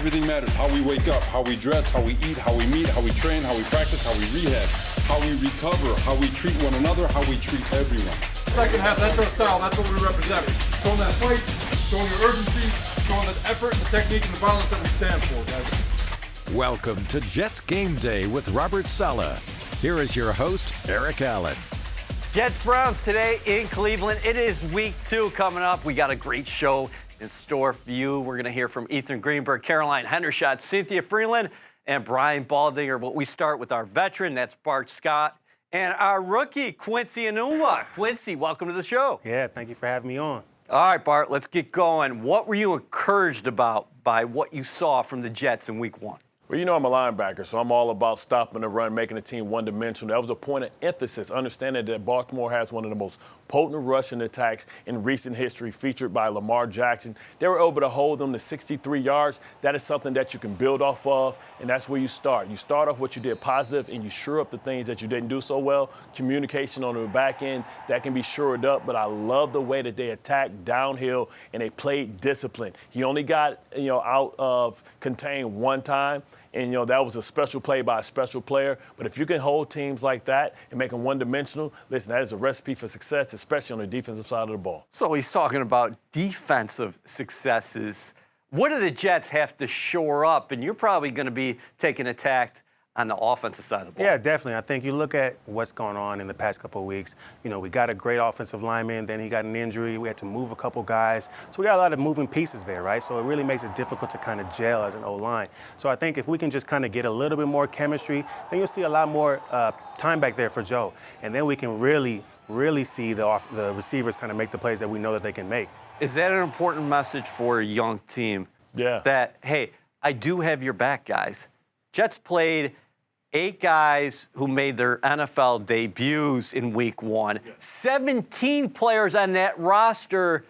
Everything matters. How we wake up, how we dress, how we eat, how we meet, how we train, how we practice, how we rehab, how we recover, how we treat one another, how we treat everyone. Second half, that's our style. That's what we represent. Showing that fight, showing the urgency, showing the effort, the technique, and the violence that we stand for, guys. Welcome to Jets Game Day with Robert Saleh. Here is your host, Eric Allen. Jets-Browns today in Cleveland. It is week 2 coming up. We got a great show in store for you. We're going to hear from Ethan Greenberg, Caroline Hendershot, Cynthia Freeland, and Brian Baldy. But we start with our veteran, that's Bart Scott, and our rookie, Quincy Enunwa. Quincy, welcome to the show. Yeah, thank you for having me on. All right, Bart, let's get going. What were you encouraged about by what you saw from the Jets in week 1? Well, you know I'm a linebacker, so I'm all about stopping the run, making the team one-dimensional. That was a point of emphasis, understanding that Baltimore has one of the most potent rushing attacks in recent history, featured by Lamar Jackson. They were able to hold them to 63 yards. That is something that you can build off of, and that's where you start. You start off what you did positive, and you shore up the things that you didn't do so well. Communication on the back end, that can be shored up, but I love the way that they attacked downhill, and they played discipline. He only got, out of contained one time. And, that was a special play by a special player. But if you can hold teams like that and make them one-dimensional, listen, that is a recipe for success, especially on the defensive side of the ball. So he's talking about defensive successes. What do the Jets have to shore up? And you're probably going to be taking attack on the offensive side of the ball. Yeah, definitely. I think you look at what's going on in the past couple of weeks. We got a great offensive lineman, then he got an injury. We had to move a couple guys. So we got a lot of moving pieces there, right? So it really makes it difficult to kind of gel as an O-line. So I think if we can just kind of get a little bit more chemistry, then you'll see a lot more time back there for Joe. And then we can really see the receivers kind of make the plays that we know that they can make. Is that an important message for a young team? Yeah. That, hey, I do have your back, guys. Jets played 8 guys who made their NFL debuts in week 1. 17 players on that roster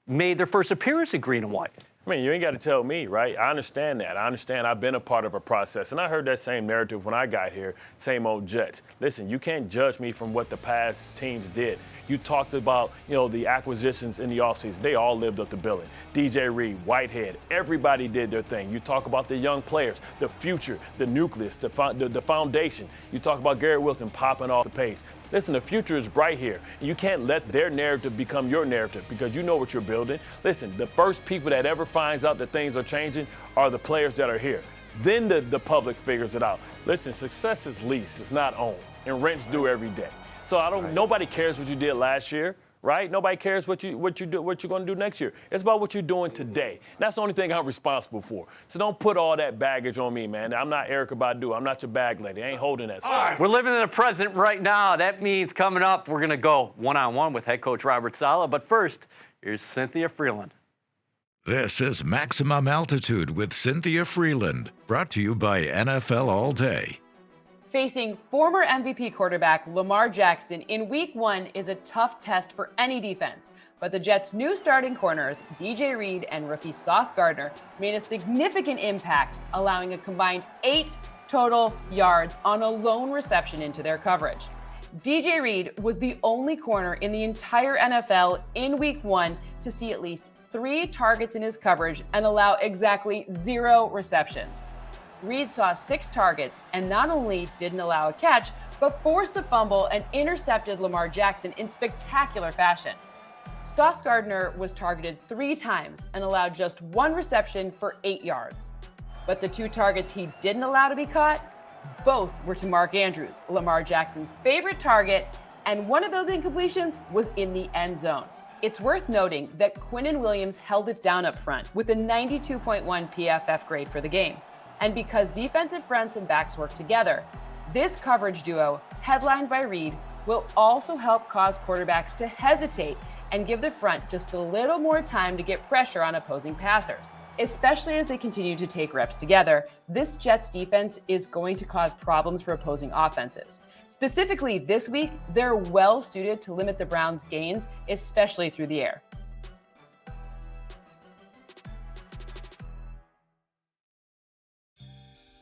made their first appearance in green and white. I mean, you ain't got to tell me, right? I understand that. I understand I've been a part of a process. And I heard that same narrative when I got here, same old Jets. Listen, you can't judge me from what the past teams did. You talked about, the acquisitions in the offseason. They all lived up to billing. DJ Reed, Whitehead, everybody did their thing. You talk about the young players, the future, the nucleus, the foundation. You talk about Garrett Wilson popping off the page. Listen, the future is bright here. You can't let their narrative become your narrative because you know what you're building. Listen, the first people that ever finds out that things are changing are the players that are here. Then the public figures it out. Listen, success is leased, it's not owned, and rent's due every day. So nobody cares what you did last year, right? Nobody cares what you're going to do next year. It's about what you're doing today. And that's the only thing I'm responsible for. So don't put all that baggage on me, man. I'm not Erykah Badu. I'm not your bag lady. I ain't holding that stuff. We're living in the present right now. That means coming up, we're going to go one-on-one with head coach Robert Saleh. But first, here's Cynthia Freeland. This is Maximum Altitude with Cynthia Freeland, brought to you by NFL All Day. Facing former MVP quarterback Lamar Jackson in week 1 is a tough test for any defense. But the Jets' new starting corners, DJ Reed and rookie Sauce Gardner, made a significant impact, allowing a combined 8 total yards on a lone reception into their coverage. DJ Reed was the only corner in the entire NFL in week 1 to see at least 3 targets in his coverage and allow exactly 0 receptions. Reed saw 6 targets and not only didn't allow a catch, but forced a fumble and intercepted Lamar Jackson in spectacular fashion. Sauce Gardner was targeted 3 times and allowed just 1 reception for 8 yards. But the 2 targets he didn't allow to be caught, both were to Mark Andrews, Lamar Jackson's favorite target, and one of those incompletions was in the end zone. It's worth noting that Quinnen Williams held it down up front with a 92.1 PFF grade for the game. And because defensive fronts and backs work together, this coverage duo, headlined by Reed, will also help cause quarterbacks to hesitate and give the front just a little more time to get pressure on opposing passers. Especially as they continue to take reps together, this Jets defense is going to cause problems for opposing offenses. Specifically this week, they're well suited to limit the Browns' gains, especially through the air.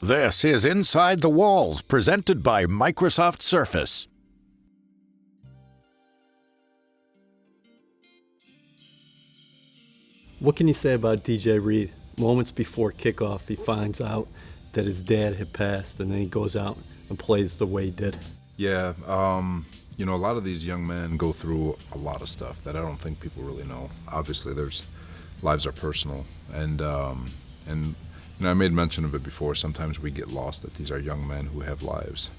This is Inside the Walls, presented by Microsoft Surface. What can you say about DJ Reed? moments before kickoff, he finds out that his dad had passed, and then he goes out and plays the way he did. Yeah, you know, a lot of these young men go through a lot of stuff that I don't think people really know. Obviously, lives are personal, and you know, I made mention of it before. Sometimes we get lost that these are young men who have lives,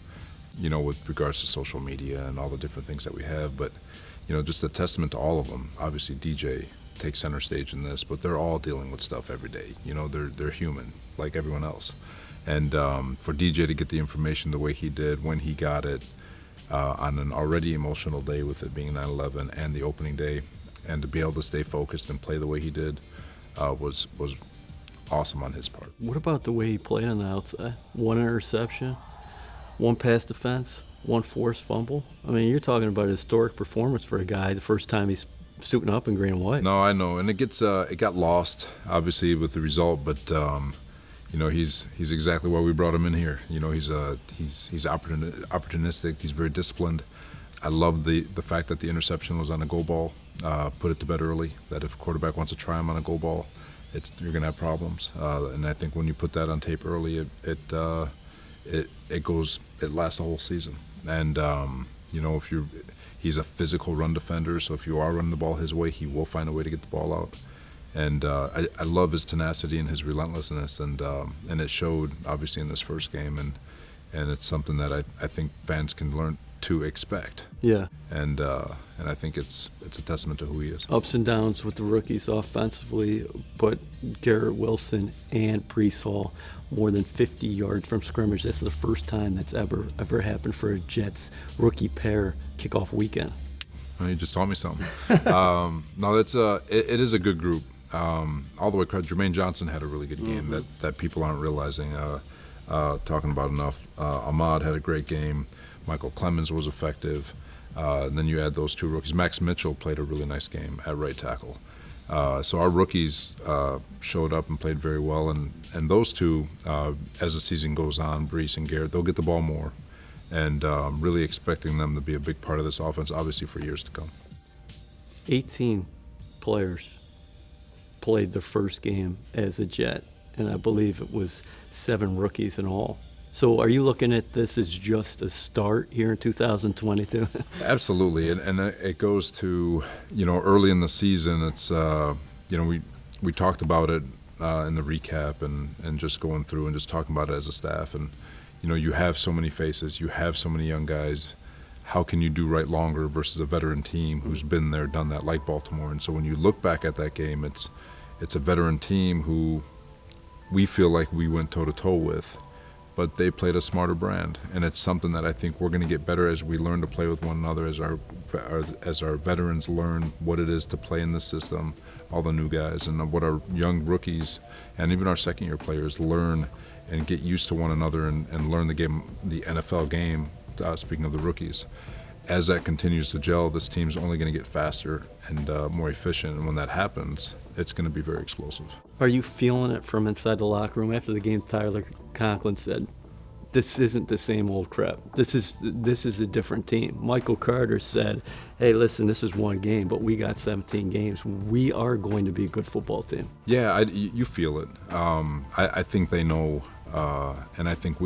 you know, with regards to social media and all the different things that we have. But, you know, just a testament to all of them. Obviously, DJ takes center stage in this, but they're all dealing with stuff every day. You know, they're human like everyone else. And for DJ to get the information the way he did when he got it on an already emotional day with it being 9/11 and the opening day, and to be able to stay focused and play the way he did was awesome on his part. What about the way he played on the outside? 1 interception, 1 pass defense, 1 forced fumble. I mean, you're talking about a historic performance for a guy the first time he's suiting up in green and white. No, I know, and it got lost obviously with the result, but you know, he's exactly why we brought him in here. You know, he's opportunistic. He's very disciplined. I love the fact that the interception was on a goal ball. Put it to bed early. That if a quarterback wants to try him on a goal ball, you're gonna have problems. And I think when you put that on tape early, it lasts the whole season. And you know, he's a physical run defender, so if you are running the ball his way, he will find a way to get the ball out. And I love his tenacity and his relentlessness, and it showed obviously in this first game, and it's something that I think fans can learn to expect. Yeah. And I think it's a testament to who he is. Ups and downs with the rookies offensively, but Garrett Wilson and Breece Hall more than 50 yards from scrimmage. That's the first time that's ever happened for a Jets rookie pair kickoff weekend. Well, you just taught me something. No, it is a good group. All the way across. Jermaine Johnson had a really good game that people aren't realizing, talking about enough. Ahmad had a great game. Michael Clemens was effective. And then you add those 2 rookies. Max Mitchell played a really nice game at right tackle. So our rookies showed up and played very well. And those 2, as the season goes on, Breece and Garrett, they'll get the ball more. And really expecting them to be a big part of this offense, obviously, for years to come. 18 players played the first game as a Jet, and I believe it was 7 rookies in all. So are you looking at this as just a start here in 2022? Absolutely, and it goes to, you know, early in the season, it's, you know, we talked about it in the recap and just going through and just talking about it as a staff, and, you know, you have so many faces, you have so many young guys. How can you do right longer versus a veteran team who's been there, done that, like Baltimore? And so when you look back at that game, it's a veteran team who we feel like we went toe-to-toe with, but they played a smarter brand. And it's something that I think we're going to get better as we learn to play with one another, as our veterans learn what it is to play in this system, all the new guys, and what our young rookies and even our second-year players learn and get used to one another and learn the game, the NFL game. Speaking of the rookies, as that continues to gel, this team's only going to get faster and more efficient, and when that happens, it's going to be very explosive. Are you feeling it from inside the locker room? After the game, Tyler Conklin said, this isn't the same old crap. This is a different team. Michael Carter said, hey, listen, this is one game, but we got 17 games. We are going to be a good football team. Yeah, you feel it. I think they know, and I think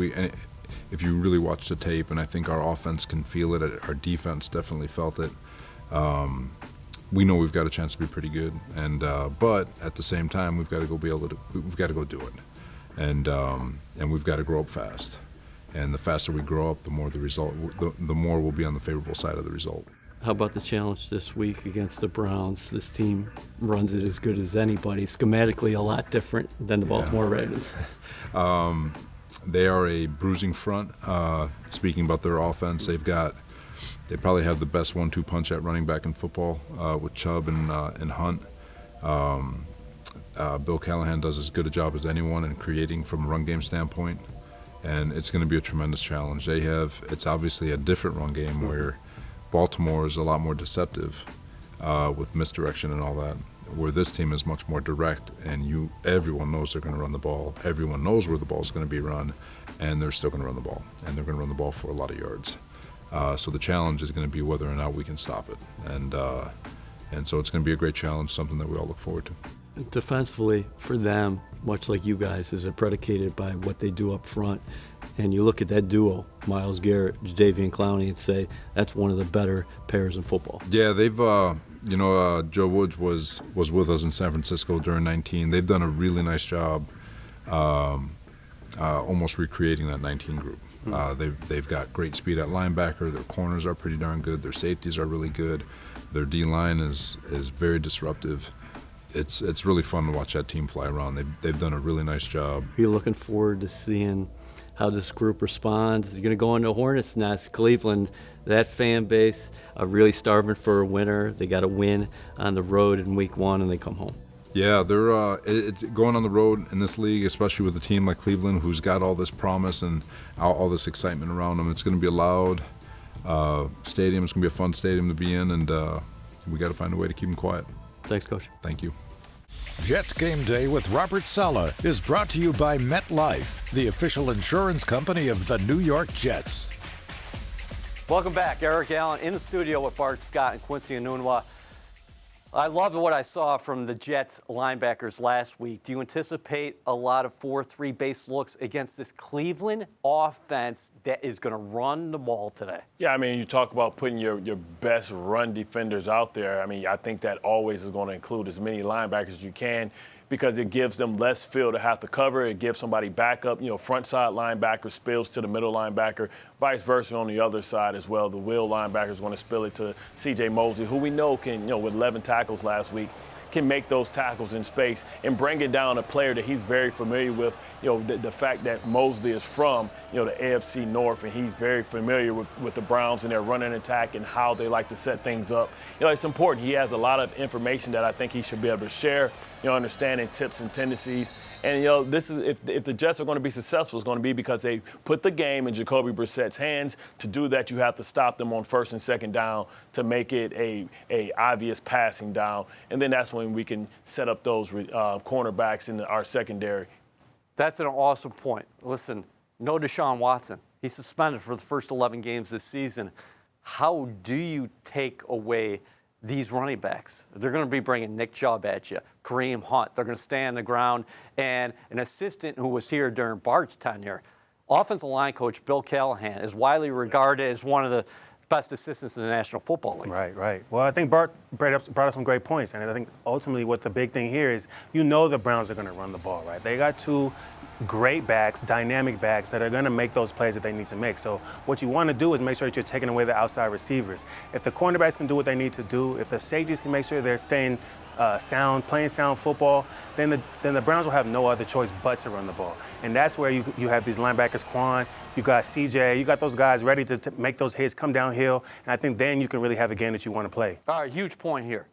if you really watch the tape, and I think our offense can feel it, our defense definitely felt it. We know we've got a chance to be pretty good, and but at the same time, we've got to go do it, and we've got to grow up fast. And the faster we grow up, the more the more we'll be on the favorable side of the result. How about the challenge this week against the Browns? This team runs it as good as anybody. Schematically, a lot different than the Baltimore Ravens. They are a bruising front. Speaking about their offense, they probably have the best 1-2 punch at running back in football with Chubb and Hunt. Bill Callahan does as good a job as anyone in creating from a run game standpoint, and it's going to be a tremendous challenge. It's obviously a different run game where Baltimore is a lot more deceptive with misdirection and all that, where this team is much more direct, and everyone knows they're going to run the ball. Everyone knows where the ball is going to be run, and they're still going to run the ball, and they're going to run the ball for a lot of yards. So the challenge is going to be whether or not we can stop it, and so it's going to be a great challenge, something that we all look forward to. defensively for them, much like you guys, is predicated by what they do up front. And you look at that duo, Myles Garrett, Jadeveon Clowney, and say that's one of the better pairs in football. Yeah, they've, Joe Woods was with us in San Francisco during 19. They've done a really nice job almost recreating that 19 group. They've got great speed at linebacker. Their corners are pretty darn good. Their safeties are really good. Their D-line is very disruptive. It's really fun to watch that team fly around. They've done a really nice job. Are you looking forward to seeing how this group responds? You're going to go into Hornets' nest, Cleveland. That fan base are really starving for a winner. They got to win on the road in week 1, and they come home. Yeah, they're it's going on the road in this league, especially with a team like Cleveland, who's got all this promise and all this excitement around them. It's going to be a loud stadium. It's going to be a fun stadium to be in, and we got to find a way to keep them quiet. Thanks, Coach. Thank you. Jets Game Day with Robert Saleh is brought to you by MetLife, the official insurance company of the New York Jets. Welcome back. Eric Allen in the studio with Bart Scott and Quincy Enunwa. I love what I saw from the Jets linebackers last week. Do you anticipate a lot of 4-3 base looks against this Cleveland offense that is going to run the ball today? Yeah, I mean, you talk about putting your best run defenders out there. I mean, I think that always is going to include as many linebackers as you can, because it gives them less field to have to cover. It gives somebody backup, front side linebacker spills to the middle linebacker, vice versa on the other side as well. The will linebacker is going to spill it to C.J. Mosley, who we know can, with 11 tackles last week, can make those tackles in space and bring it down a player that he's very familiar with. The fact that Mosley is from, the AFC North, and he's very familiar with the Browns and their running attack and how they like to set things up. It's important. He has a lot of information that I think he should be able to share, understanding tips and tendencies. And, this is if the Jets are going to be successful, it's going to be because they put the game in Jacoby Brissett's hands. To do that, you have to stop them on first and second down to make it a obvious passing down. And then that's when we can set up those cornerbacks in our secondary. That's an awesome point. Listen, no Deshaun Watson. He's suspended for the first 11 games this season. How do you take away these running backs? They're going to be bringing Nick Chubb at you, Kareem Hunt. They're going to stay on the ground. And an assistant who was here during Bart's tenure, offensive line coach Bill Callahan, is widely regarded as one of the best assistants in the National Football League. Right. Well, I think Bart brought up some great points, and I think ultimately what the big thing here is, the Browns are going to run the ball, right? They got two great backs, dynamic backs that are going to make those plays that they need to make. So what you want to do is make sure that you're taking away the outside receivers. If the cornerbacks can do what they need to do, if the safeties can make sure they're staying playing sound football, then the Browns will have no other choice but to run the ball. And that's where you have these linebackers, Quan, you got CJ, you got those guys ready to make those hits, come downhill, and I think then you can really have a game that you want to play. All right, huge point here.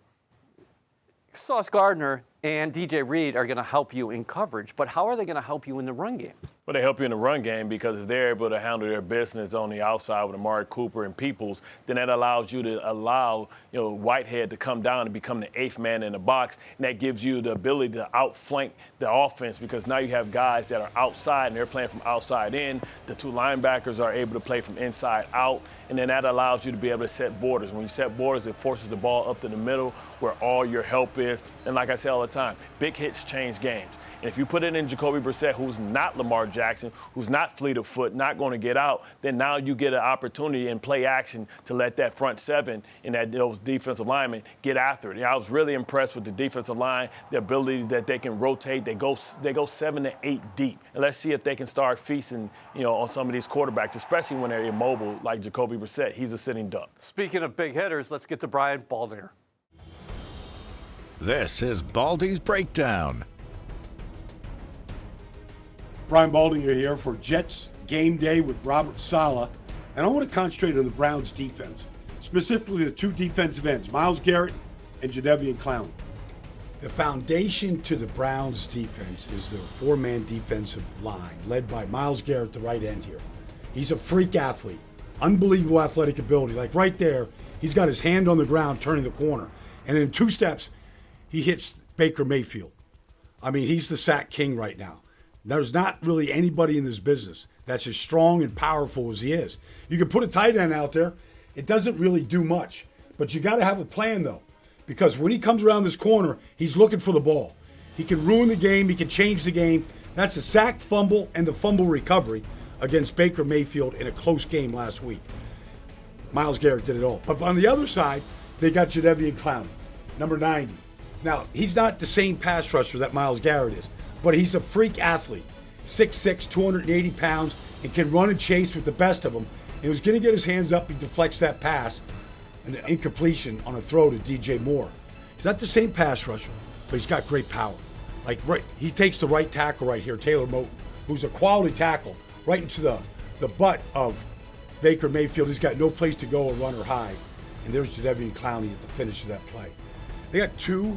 Sauce Gardner and DJ Reed are going to help you in coverage, but how are they going to help you in the run game? Well, they help you in the run game because if they're able to handle their business on the outside with Amari Cooper and Peoples, then that allows you to allow Whitehead to come down and become the eighth man in the box, and that gives you the ability to outflank the offense because now you have guys that are outside and they're playing from outside in. The two linebackers are able to play from inside out, and then that allows you to be able to set borders. When you set borders, it forces the ball up to the middle where all your help is. And like I say all the time, big hits change games. And if you put it in Jacoby Brissett, who's not Lamar Jackson, who's not fleet of foot, not going to get out, then now you get an opportunity in play action to let that front seven and those defensive linemen get after it. And I was really impressed with the defensive line, the ability that they can rotate. They go 7 to 8 deep. And let's see if they can start feasting, on some of these quarterbacks, especially when they're immobile like Jacoby Brissett. He's a sitting duck. Speaking of big hitters, let's get to Brian Baldy. This is Baldy's Breakdown. Brian Baldy here for Jets Game Day with Robert Saleh, and I want to concentrate on the Browns' defense, specifically the two defensive ends, Myles Garrett and Jadeveon Clowney. The foundation to the Browns' defense is their four-man defensive line, led by Myles Garrett, the right end here. He's a freak athlete, unbelievable athletic ability. Like right there, he's got his hand on the ground turning the corner, and in 2 steps, he hits Baker Mayfield. I mean, he's the sack king right now. There's not really anybody in this business that's as strong and powerful as he is. You can put a tight end out there. It doesn't really do much. But you got to have a plan, though, because when he comes around this corner, he's looking for the ball. He can ruin the game. He can change the game. That's the sack, fumble, and the fumble recovery against Baker Mayfield in a close game last week. Myles Garrett did it all. But on the other side, they got Jadeveon Clowney, number 90. Now, he's not the same pass rusher that Myles Garrett is, but he's a freak athlete. 6'6", 280 pounds, and can run and chase with the best of them. And he was going to get his hands up and deflects that pass, an incompletion on a throw to DJ Moore. He's not the same pass rusher, but he's got great power. He takes the right tackle right here, Taylor Moton, who's a quality tackle, right into the butt of Baker Mayfield. He's got no place to go or run or hide. And there's Jadeveon Clowney at the finish of that play. They got two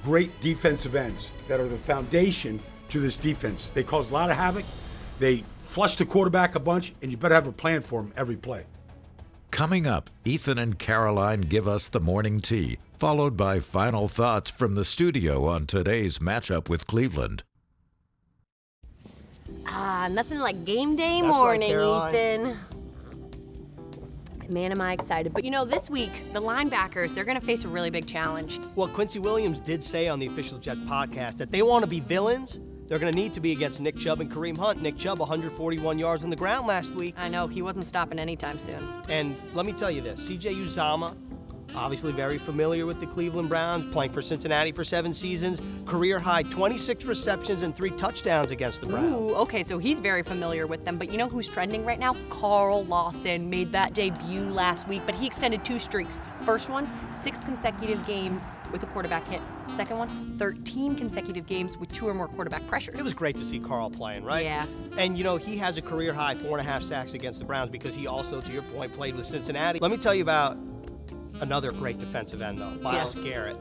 great defensive ends that are the foundation to this defense. They cause a lot of havoc. They flush the quarterback a bunch, and you better have a plan for them every play. Coming up, Ethan and Caroline give us the morning tea, followed by final thoughts from the studio on today's matchup with Cleveland. Nothing like game day That's morning, right, Ethan. Man, am I excited. But this week, the linebackers, they're going to face a really big challenge. Well, Quincy Williams did say on the Official Jets podcast that they want to be villains. They're going to need to be against Nick Chubb and Kareem Hunt. Nick Chubb, 141 yards on the ground last week. I know, he wasn't stopping anytime soon. And let me tell you this, C.J. Uzomah, obviously very familiar with the Cleveland Browns, playing for Cincinnati for 7 seasons, career high 26 receptions and 3 touchdowns against the Browns. Ooh, okay, so he's very familiar with them. But you know who's trending right now? Carl Lawson made that debut last week, but he extended 2 streaks. First one, 6 consecutive games with a quarterback hit. Second one, 13 consecutive games with 2 or more quarterback pressures. It was great to see Carl playing, right? Yeah. And he has a career high 4.5 sacks against the Browns because he also, to your point, played with Cincinnati. Let me tell you about another great defensive end, though, Myles Garrett.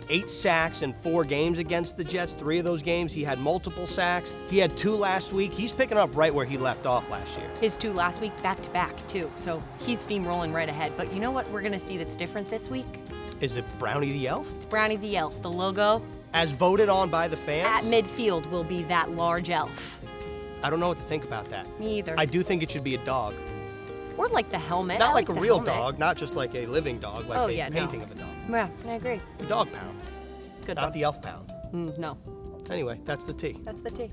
8 sacks in 4 games against the Jets. 3 of those games, he had multiple sacks. He had 2 last week. He's picking up right where he left off last year. His 2 last week, back-to-back, too. So he's steamrolling right ahead. But you know what we're going to see that's different this week? Is it Brownie the Elf? It's Brownie the Elf. The logo, as voted on by the fans? at midfield, will be that large elf. I don't know what to think about that. Me either. I do think it should be a dog. Or like the helmet. Not I like a the real helmet. dog, not just like a living dog, like a painting of a dog. Yeah, I agree. The dog pound. Good Not dog. the elf pound. No. Anyway, that's the tea. That's the tea.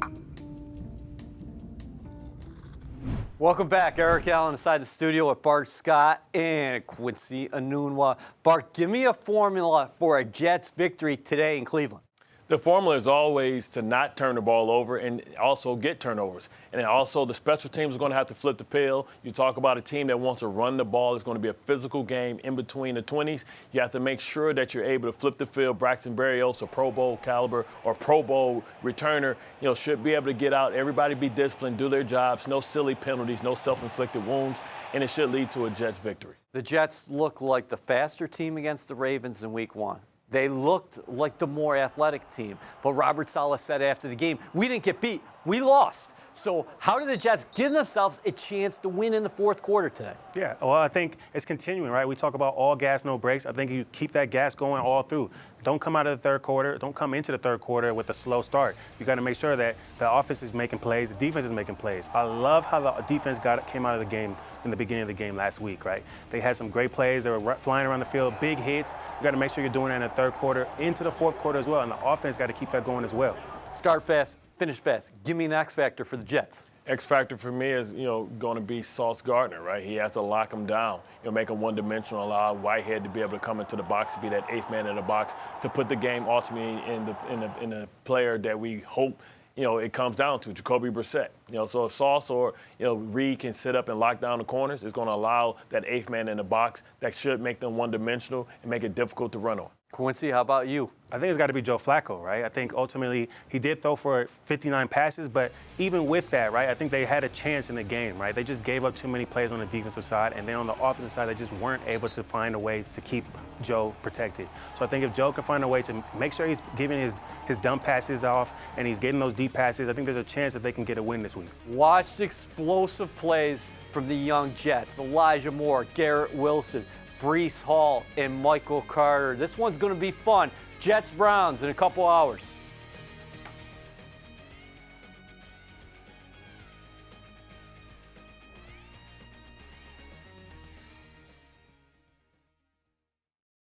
Welcome back. Eric Allen inside the studio with Bart Scott and Quincy Enunwa. Bart, give me a formula for a Jets victory today in Cleveland. The formula is always to not turn the ball over and also get turnovers. And then also the special teams are going to have to flip the pill. You talk about a team that wants to run the ball. It's going to be a physical game in between the 20s. You have to make sure that you're able to flip the field. Braxton Berrios, a Pro Bowl caliber or Pro Bowl returner, should be able to get out. Everybody be disciplined, do their jobs, no silly penalties, no self-inflicted wounds, and it should lead to a Jets victory. The Jets look like the faster team against the Ravens in Week 1. They looked like the more athletic team. But Robert Saleh said after the game, we didn't get beat, we lost. So how do the Jets give themselves a chance to win in the 4th quarter today? Yeah, well, I think it's continuing, right? We talk about all gas, no brakes. I think you keep that gas going all through. Don't come out of the 3rd quarter. Don't come into the 3rd quarter with a slow start. You got to make sure that the offense is making plays, the defense is making plays. I love how the defense came out of the game in the beginning of the game last week, right? They had some great plays. They were flying around the field, big hits. You got to make sure you're doing that in the 3rd quarter, into the 4th quarter as well, and the offense got to keep that going as well. Start fast, finish fast. Give me an X factor for the Jets. X factor for me is, going to be Sauce Gardner, right? He has to lock him down, make him one-dimensional, allow Whitehead to be able to come into the box, to be that 8th man in the box, to put the game ultimately in the player that we hope, it comes down to, Jacoby Brissett. So if Sauce or, Reed can sit up and lock down the corners, it's going to allow that 8th man in the box that should make them one-dimensional and make it difficult to run on. Quincy, how about you? I think it's got to be Joe Flacco, right? I think ultimately he did throw for 59 passes, but even with that, right, I think they had a chance in the game, right? They just gave up too many plays on the defensive side, and then on the offensive side, they just weren't able to find a way to keep Joe protected. So I think if Joe can find a way to make sure he's giving his dump passes off and he's getting those deep passes, I think there's a chance that they can get a win this week. Watch explosive plays from the young Jets. Elijah Moore, Garrett Wilson, Breece Hall, and Michael Carter. This one's going to be fun. Jets-Browns in a couple hours.